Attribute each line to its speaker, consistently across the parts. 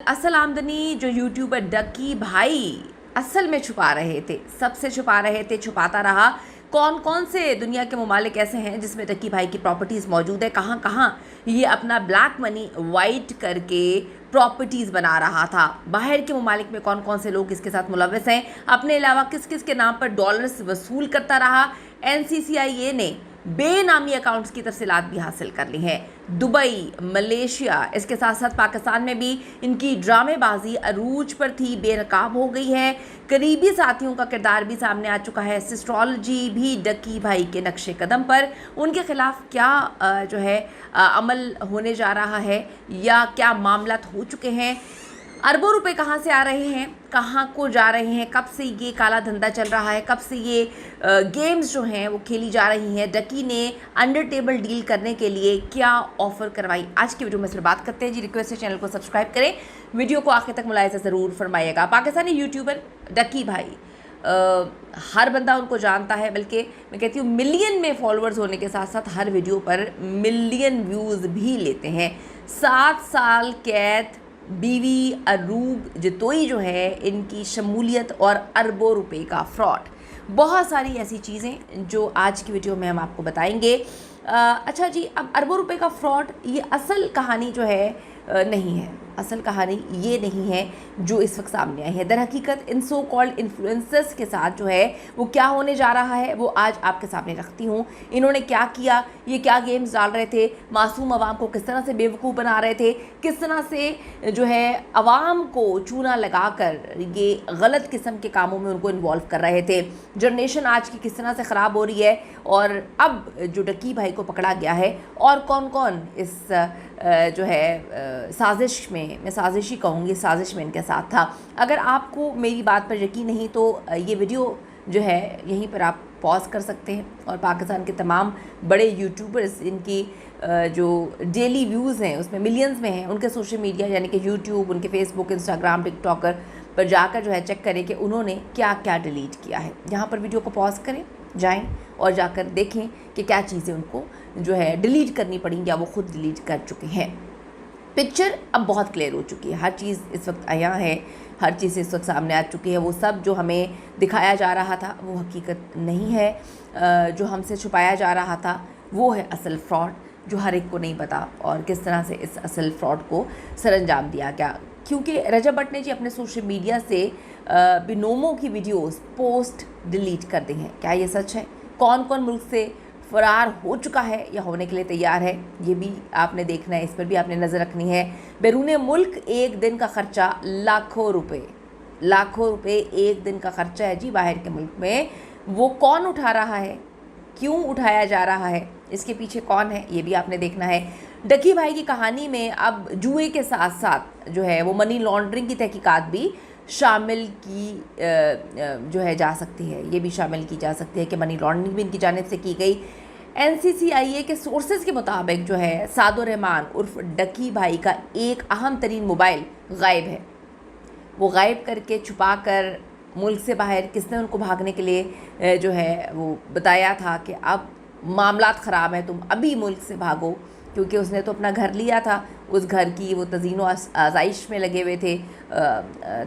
Speaker 1: असल आमदनी जो यूट्यूबर डकी भाई असल में छुपा रहे थे, सबसे छुपा रहे थे, छुपाता रहा। कौन कौन से दुनिया के ममालिक ऐसे हैं जिसमें डकी भाई की प्रॉपर्टीज़ मौजूद है, कहाँ कहाँ ये अपना ब्लैक मनी वाइट करके प्रॉपर्टीज़ बना रहा था, बाहर के ममालिक में कौन कौन से लोग इसके साथ मुलव्वस हैं, अपने अलावा किस किस के नाम पर डॉलर्स वसूल करता रहा। NCCIA ने बेनामी अकाउंट्स की तफसीलात भी हासिल कर ली हैं। दुबई, मलेशिया, इसके साथ साथ पाकिस्तान में भी इनकी ड्रामेबाजी अरूज पर थी, बेनकाब हो गई है। करीबी साथियों का किरदार भी सामने आ चुका है। सिस्ट्रोलॉजी भी डकी भाई के नक्शे कदम पर। उनके खिलाफ क्या जो है अमल होने जा रहा है या क्या मामला हो चुके हैं, अरबों रुपए कहाँ से आ रहे हैं, कहाँ को जा रहे हैं, कब से ये काला धंधा चल रहा है, कब से ये गेम्स जो हैं वो खेली जा रही हैं, डकी ने अंडर टेबल डील करने के लिए क्या ऑफ़र करवाई, आज की वीडियो में सिर्फ बात करते हैं जी। रिक्वेस्ट है चैनल को सब्सक्राइब करें, वीडियो को आखिर तक मुलाहिज़ा ज़रूर फरमाइएगा। पाकिस्तानी यूट्यूबर डकी भाई, हर बंदा उनको जानता है, बल्कि मैं कहती हूँ मिलियन में फॉलोअर्स होने के साथ साथ हर वीडियो पर मिलियन व्यूज़ भी लेते हैं। 7 साल कैद, बीवी अरूब जतोई जो है, इनकी शमूलियत और अरबों रुपए का फ्रॉड, बहुत सारी ऐसी चीज़ें जो आज की वीडियो में हम आपको बताएंगे। अच्छा जी, अब अरबों रुपए का फ्रॉड, ये असल कहानी जो है नहीं है, असल कहानी ये नहीं है जो इस वक्त सामने आई है। दर हकीकत इन सो कॉल्ड इन्फ्लुएंसर्स के साथ जो है वो क्या होने जा रहा है वो आज आपके सामने रखती हूँ। इन्होंने क्या किया, ये क्या गेम्स डाल रहे थे, मासूम आवाम को किस तरह से बेवकूफ़ बना रहे थे, किस तरह से जो है आवाम को चूना लगाकर ये गलत किस्म के कामों में उनको इन्वॉल्व कर रहे थे। जनरेशन आज की किस तरह से ख़राब हो रही है और अब जो डकी भाई को पकड़ा गया है और कौन कौन इस जो है साजिश में, मैं साजिश ही कहूँगी, साजिश में इनके साथ था। अगर आपको मेरी बात पर यकीन नहीं तो ये वीडियो जो है यहीं पर आप पॉज कर सकते हैं और पाकिस्तान के तमाम बड़े यूट्यूबर्स, इनकी जो डेली व्यूज़ हैं उसमें मिलियंस में हैं, उनके सोशल मीडिया यानी कि यूट्यूब, उनके फेसबुक, इंस्टाग्राम, टिकटॉकर पर जाकर जो है चेक करें कि उन्होंने क्या क्या डिलीट किया है। यहाँ पर वीडियो को पॉज करें, जाएं और जाकर देखें कि क्या चीज़ें उनको जो है डिलीट करनी पड़ी या वो खुद डिलीट कर चुके हैं। पिक्चर अब बहुत क्लियर हो चुकी है, हर चीज़ इस वक्त आया है, हर चीज़ इस वक्त सामने आ चुकी है। वो सब जो हमें दिखाया जा रहा था वो हकीकत नहीं है, जो हमसे छुपाया जा रहा था वो है असल फ्रॉड, जो हर एक को नहीं पता और किस तरह से इस असल फ्रॉड को सरअंजाम दिया गया। क्योंकि रजब भट्ट ने जी अपने सोशल मीडिया से बिनोमों की वीडियोस पोस्ट डिलीट कर दी हैं। क्या ये सच है? कौन कौन मुल्क से फ़रार हो चुका है या होने के लिए तैयार है, ये भी आपने देखना है, इस पर भी आपने नज़र रखनी है। बैरून मुल्क एक दिन का ख़र्चा लाखों रुपए एक दिन का ख़र्चा है जी बाहर के मुल्क में। वो कौन उठा रहा है, क्यों उठाया जा रहा है, इसके पीछे कौन है, ये भी आपने देखना है। डकी भाई की कहानी में अब जुए के साथ साथ जो है वो मनी लॉन्ड्रिंग की तहकीकात भी शामिल की जो है जा सकती है, ये भी शामिल की जा सकती है कि मनी लॉन्ड्रिंग भी इनकी जानिब से की गई। NCCIA के सोर्सेज के मुताबिक जो है सादुर रहमान उर्फ डकी भाई का एक अहम तरीन मोबाइल गायब है। वो गायब करके छुपा कर मुल्क से बाहर किसने उनको भागने के लिए जो है वो बताया था कि अब मामलात ख़राब हैं, तुम अभी मुल्क से भागो, क्योंकि उसने तो अपना घर लिया था, उस घर की वो तज़ीनो आज़ाइश में लगे हुए थे,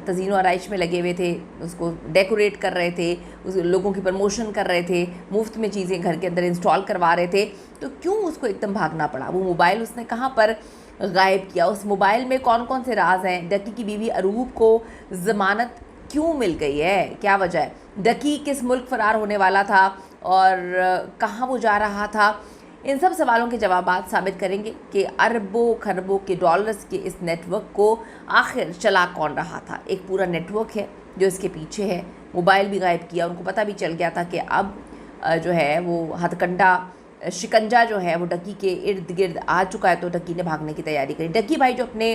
Speaker 1: तज़ीनो आराइश में लगे हुए थे, उसको डेकोरेट कर रहे थे, उस लोगों की प्रमोशन कर रहे थे, मुफ्त में चीज़ें घर के अंदर इंस्टॉल करवा रहे थे। तो क्यों उसको एकदम भागना पड़ा? वो मोबाइल उसने कहाँ पर गायब किया? उस मोबाइल में कौन कौन से राज हैं? डकी की बीवी अरूब को ज़मानत क्यों मिल गई है, क्या वजह है? डकी किस मुल्क फ़रार होने वाला था और कहाँ वो जा रहा था? इन सब सवालों के जवाबात साबित करेंगे कि अरबों खरबों के डॉलर्स के इस नेटवर्क को आखिर चला कौन रहा था। एक पूरा नेटवर्क है जो इसके पीछे है। मोबाइल भी गायब किया, उनको पता भी चल गया था कि अब जो है वो हथकंडा शिकंजा जो है वो डकी के इर्द गिर्द आ चुका है, तो डकी ने भागने की तैयारी करी। डकी भाई जो अपने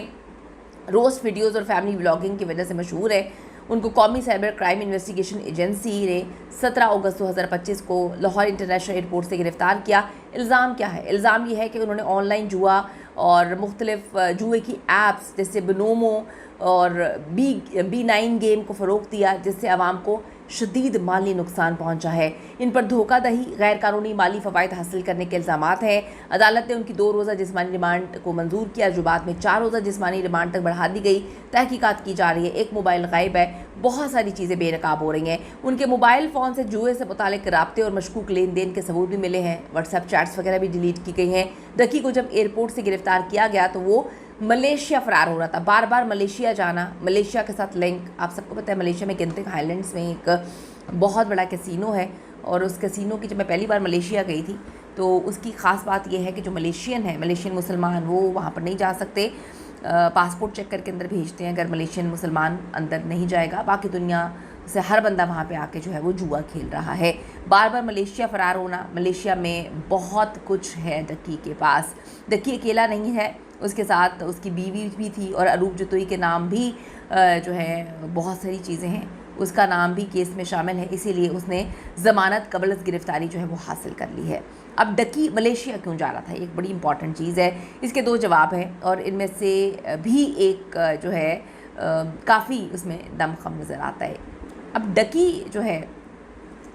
Speaker 1: रोज़ वीडियोज़ और फैमिली व्लॉगिंग की वजह से मशहूर है, उनको कौमी साइबर क्राइम इन्वेस्टिगेशन एजेंसी ने 17 अगस्त 2025 को लाहौर इंटरनेशनल एयरपोर्ट से गिरफ़्तार किया। इल्ज़ाम क्या है? इल्ज़ाम ये है कि उन्होंने ऑनलाइन जुआ और मुख्तलिफ जुए की ऐप्स जैसे बिनोमो और B9 गेम को फ़रोग़ दिया, जिससे आवाम को शदीद माली नुकसान पहुंचा है। इन पर धोखाधड़ी, गैर कानूनी माली फ़वाइद हासिल करने के इल्ज़ामात हैं। अदालत ने उनकी 2 रोज़ा जिस्मानी रिमांड को मंजूर किया, जो बाद में 4 रोज़ा जिस्मानी रिमांड तक बढ़ा दी गई। तहकीकात की जा रही है। एक मोबाइल गायब है, बहुत सारी चीज़ें बेनकाब हो रही हैं। उनके मोबाइल फ़ोन से जुए से मुतालिक राब्ते और मशकूक लेन देन के सबूत भी मिले हैं। व्हाट्सएप चैट्स वगैरह भी डिलीट की गई हैं। डकी को जब एयरपोर्ट से गिरफ्तार किया गया तो वो मलेशिया फ़रार हो रहा था, बार बार मलेशिया जाना, मलेशिया के साथ लिंक। आप सबको पता है मलेशिया में गिनतिक हाईलैंड्स में एक बहुत बड़ा कैसीनो है, और उस कैसीनो की जब मैं पहली बार मलेशिया गई थी तो उसकी ख़ास बात यह है कि जो मलेशियन है, मलेशियन मुसलमान, वो वहाँ पर नहीं जा सकते। पासपोर्ट चेक करके अंदर भेजते हैं अगर मलेशियन मुसलमान अंदर नहीं जाएगा। बाकी दुनिया से हर बंदा वहाँ पे आके जो है वो जुआ खेल रहा है। बार बार मलेशिया फ़रार होना, मलेशिया में बहुत कुछ है डकी के पास। डकी अकेला नहीं है, उसके साथ उसकी बीवी भी थी और अरूप जतोई के नाम भी जो है बहुत सारी चीज़ें हैं, उसका नाम भी केस में शामिल है, इसीलिए उसने ज़मानत कबल गिरफ़्तारी जो है वो हासिल कर ली है। अब डकी मलेशिया क्यों जा रहा था, एक बड़ी इंपॉर्टेंट चीज़ है। इसके 2 जवाब हैं और इनमें से भी एक जो है काफ़ी उसमें दमख़म नज़र आता है। अब डकी जो है,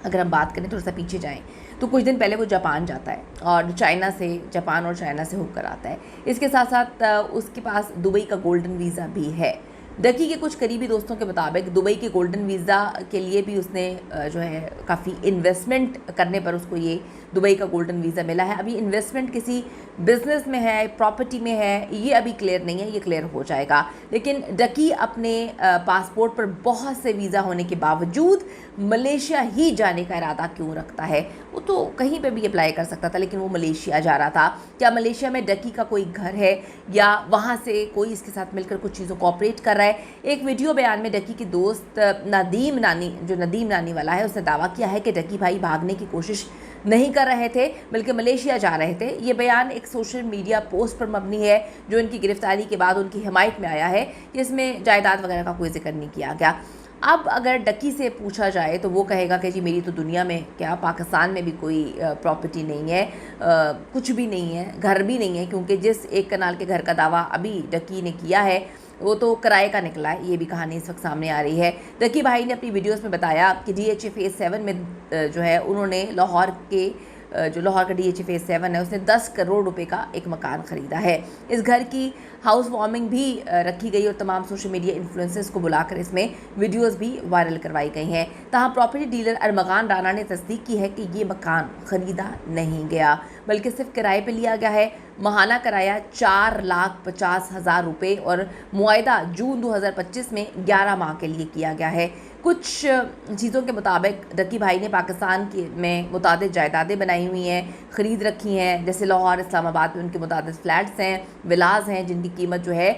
Speaker 1: अगर हम बात करें थोड़ा सा पीछे जाएं तो कुछ दिन पहले वो जापान जाता है और जापान और चाइना से होकर आता है। इसके साथ साथ उसके पास दुबई का गोल्डन वीज़ा भी है। डकी के कुछ करीबी दोस्तों के मुताबिक दुबई के गोल्डन वीज़ा के लिए भी उसने जो है काफ़ी इन्वेस्टमेंट करने पर उसको ये दुबई का गोल्डन वीज़ा मिला है। अभी इन्वेस्टमेंट किसी बिज़नेस में है, प्रॉपर्टी में है, ये अभी क्लियर नहीं है, ये क्लियर हो जाएगा। लेकिन डकी अपने पासपोर्ट पर बहुत से वीज़ा होने के बावजूद मलेशिया ही जाने का इरादा क्यों रखता है? वो तो कहीं पे भी अप्लाई कर सकता था, लेकिन वो मलेशिया जा रहा था। क्या मलेशिया में डकी का कोई घर है या वहाँ से कोई इसके साथ मिलकर कुछ चीज़ों को ऑपरेट कर रहा है? एक वीडियो बयान में डकी की दोस्त नदीम नानी वाला है, उसने दावा किया है कि डकी भाई भागने की कोशिश नहीं कर रहे थे बल्कि मलेशिया जा रहे थे। ये बयान एक सोशल मीडिया पोस्ट पर मबनी है जो इनकी गिरफ्तारी के बाद उनकी हिमायत में आया है, जिसमें जायदाद वगैरह का कोई जिक्र नहीं किया गया। अब अगर डकी से पूछा जाए तो वो कहेगा कि जी मेरी तो दुनिया में क्या, पाकिस्तान में भी कोई प्रॉपर्टी नहीं है, कुछ भी नहीं है, घर भी नहीं है, क्योंकि जिस 1 कनाल के घर का दावा अभी डकी ने किया है वो तो किराए का निकला है। ये भी कहानी इस वक्त सामने आ रही है। डकी भाई ने अपनी वीडियोस में बताया कि DHA फेज़ 7 में जो है उन्होंने लाहौर का DHA फेज़ 7 है, उसने 10 करोड़ रुपए का एक मकान ख़रीदा है। इस घर की हाउस वार्मिंग भी रखी गई और तमाम सोशल मीडिया इन्फ्लुएंसर्स को बुलाकर इसमें वीडियोस भी वायरल करवाई गई हैं। तहाँ प्रॉपर्टी डीलर अरमगान राना ने तस्दीक की है कि ये मकान ख़रीदा नहीं गया बल्कि सिर्फ किराए पे लिया गया है। माहाना किराया 4,50,000 रुपये और मुआयदा जून 2025 में 11 माह के लिए किया गया है। कुछ चीज़ों के मुताबिक डकी भाई ने पाकिस्तान में मुतादिद जायदादें बनाई हुई हैं, ख़रीद रखी हैं, जैसे लाहौर, इस्लामाबाद में उनके मुतादिद फ्लैट्स हैं, विलाज हैं, जिनकी कीमत जो है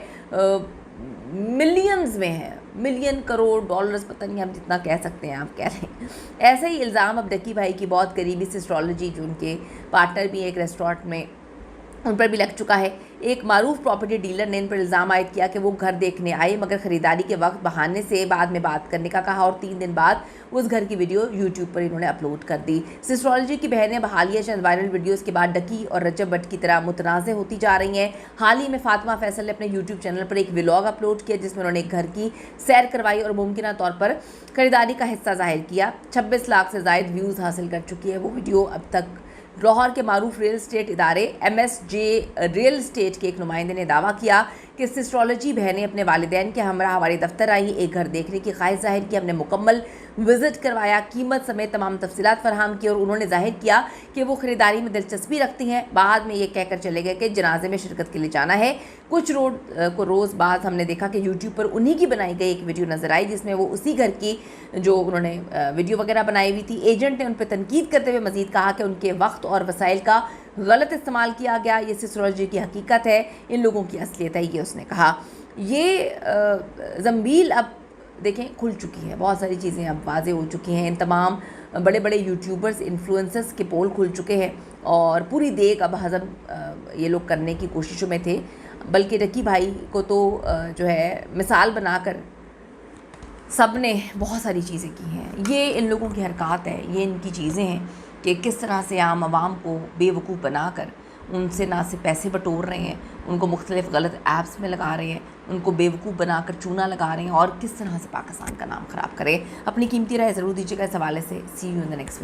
Speaker 1: मिलियंस में है, मिलियन करोड़ डॉलर्स, पता नहीं हम जितना कह सकते हैं, आप कह रहे हैं। ऐसा ही इल्ज़ाम अब डकी भाई की बहुत करीबी से एस्ट्रोलॉजी, जो उनके पार्टनर भी एक रेस्टोरेंट में, उन पर भी लग चुका है। एक मारूफ प्रॉपर्टी डीलर ने इन पर इल्ज़ाम आयद किया कि वो घर देखने आए मगर ख़रीदारी के वक्त बहाने से बाद में बात करने का कहा और 3 दिन बाद उस घर की वीडियो यूट्यूब पर इन्होंने अपलोड कर दी। एस्ट्रोलॉजी की बहनें बहालिया चंद वायरल वीडियोस के बाद डकी और रजब भट्ट की तरह मुतनाज़ होती जा रही हैं। हाल ही में फातिमा फैसल ने अपने यूट्यूब चैनल पर एक व्लॉग अपलोड किया जिसमें उन्होंने एक घर की सैर करवाई और मुमकिन तौर पर ख़रीदारी का हिस्सा ज़ाहिर किया। 26 लाख से ज़ायद व्यूज़ हासिल कर चुकी है वो वीडियो। अब तक लाहौर के मारूफ रियल स्टेट इदारे MSJ रियल स्टेट के एक नुमाइंदे ने दावा किया कि एस्ट्रोलॉजी बहनें अपने वालिदैन के हमरा हमारे दफ्तर आई, एक घर देखने की ख्वाहिश जाहिर की, हमने मुकम्मल विज़िट करवाया, कीमत समेत तमाम तफसीलात फराहम की और उन्होंने जाहिर किया कि वो ख़रीदारी में दिलचस्पी रखती हैं। बाद में ये कहकर चले गए कि जनाजे में शिरकत के लिए जाना है। कुछ रोज़ बाद हमने देखा कि यूट्यूब पर उन्हीं की बनाई गई एक वीडियो नज़र आई जिसमें वो उसी घर की जो उन्होंने वीडियो वगैरह बनाई हुई थी। एजेंट ने उन पर तनकीद करते हुए मज़ीद कहा कि उनके वक्त और वसाइल का गलत इस्तेमाल किया गया, ये एस्ट्रोलॉजी की हकीकत है, इन लोगों की असलियत है, ये उसने कहा। ये ज़ंबील अब देखें खुल चुकी है, बहुत सारी चीज़ें अब वाज़े हो चुकी हैं। इन तमाम बड़े बड़े यूट्यूबर्स, इन्फ्लुएंसर्स के पोल खुल चुके हैं और पूरी देख अब हज़म ये लोग करने की कोशिशों में थे। बल्कि डकी भाई को तो जो है मिसाल बनाकर सब ने बहुत सारी चीज़ें की हैं। ये इन लोगों की हरकत है, ये इनकी चीज़ें हैं कि किस तरह से आम आवाम को बेवकूफ़ बनाकर उनसे ना सिर्फ पैसे बटोर रहे हैं, उनको मुख्तलिफ गलत ऐप्स में लगा रहे हैं, उनको बेवकूफ़ बनाकर चूना लगा रहे हैं और किस तरह से पाकिस्तान का नाम ख़राब करें। अपनी कीमती राय ज़रूर दीजिएगा इस हवाले से। See you in the next video.